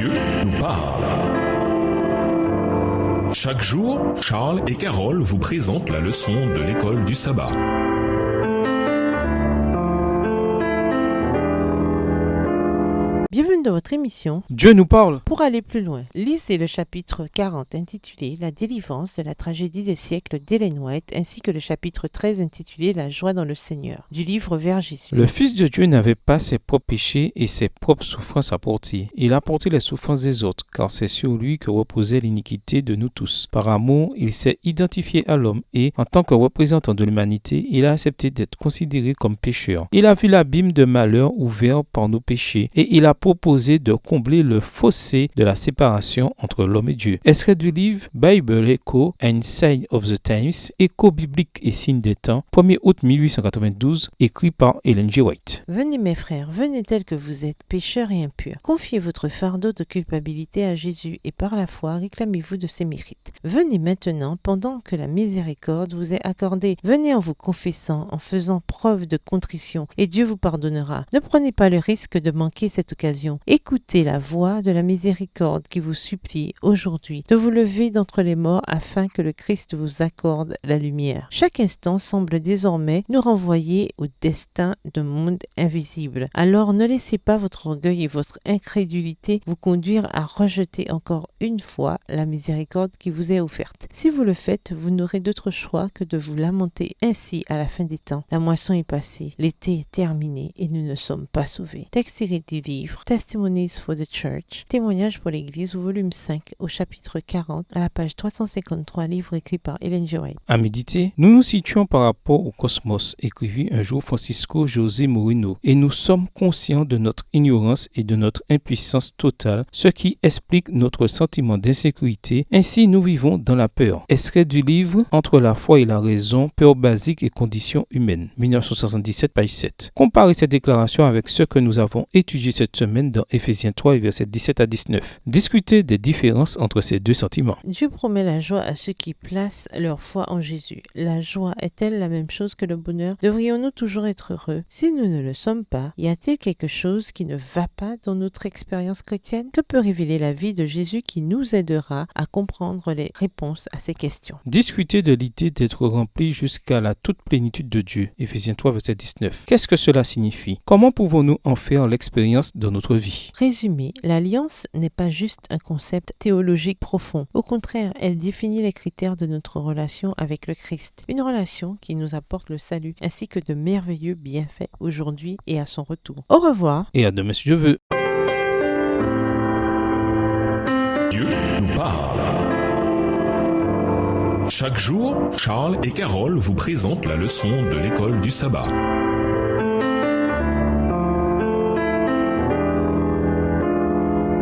Dieu nous parle. Chaque jour, Charles et Carole vous présentent la leçon de l'école du sabbat. Bienvenue dans votre émission Dieu nous parle. Pour aller plus loin. Lisez le chapitre 40 intitulé La délivrance de la tragédie des siècles d'Ellen White ainsi que le chapitre 13 intitulé La joie dans le Seigneur du livre Vers Jésus. Le Fils de Dieu n'avait pas ses propres péchés et ses propres souffrances à porter. Il a porté les souffrances des autres car c'est sur lui que reposait l'iniquité de nous tous. Par amour, il s'est identifié à l'homme et, en tant que représentant de l'humanité, il a accepté d'être considéré comme pécheur. Il a vu l'abîme de malheur ouvert par nos péchés et il a proposé de combler le fossé de la séparation entre l'homme et Dieu. Extrait du livre Bible Echo and Sign of the Times, Écho biblique et signe des temps, 1er août 1892, écrit par Ellen G. White. Venez mes frères, venez tels que vous êtes, pécheurs et impurs. Confiez votre fardeau de culpabilité à Jésus et par la foi réclamez-vous de ses mérites. Venez maintenant pendant que la miséricorde vous est accordée. Venez en vous confessant, en faisant preuve de contrition et Dieu vous pardonnera. Ne prenez pas le risque de manquer cette occasion. Écoutez la voix de la miséricorde qui vous supplie aujourd'hui de vous lever d'entre les morts afin que le Christ vous accorde la lumière. Chaque instant semble désormais nous renvoyer au destin d'un monde invisible. Alors ne laissez pas votre orgueil et votre incrédulité vous conduire à rejeter encore une fois la miséricorde qui vous est offerte. Si vous le faites, vous n'aurez d'autre choix que de vous lamenter ainsi à la fin des temps. La moisson est passée, l'été est terminé et nous ne sommes pas sauvés. Texte tiré du livre Testimonies for the Church, témoignage pour l'Église au volume 5 au chapitre 40 à la page 353, livre écrit par Ellen G. White. À méditer, nous nous situons par rapport au cosmos, écrivit un jour Francisco José Moreno, et nous sommes conscients de notre ignorance et de notre impuissance totale, ce qui explique notre sentiment d'insécurité. Ainsi, nous vivons dans la peur. Extrait du livre Entre la foi et la raison, peur basique et conditions humaines, 1977, page 7. Comparez cette déclaration avec ce que nous avons étudié cette semaine dans Éphésiens 3, versets 17 à 19. Discutez des différences entre ces deux sentiments. Dieu promet la joie à ceux qui placent leur foi en Jésus. La joie est-elle la même chose que le bonheur? Devrions-nous toujours être heureux? Si nous ne le sommes pas, y a-t-il quelque chose qui ne va pas dans notre expérience chrétienne? Que peut révéler la vie de Jésus qui nous aidera à comprendre les réponses à ces questions? Discutez de l'idée d'être rempli jusqu'à la toute plénitude de Dieu. Éphésiens 3, verset 19. Qu'est-ce que cela signifie? Comment pouvons-nous en faire l'expérience dans notre vie? Résumé, l'alliance n'est pas juste un concept théologique profond. Au contraire, elle définit les critères de notre relation avec le Christ. Une relation qui nous apporte le salut ainsi que de merveilleux bienfaits aujourd'hui et à son retour. Au revoir. Et à demain si Dieu veut. Dieu nous parle. Chaque jour, Charles et Carole vous présentent la leçon de l'école du sabbat.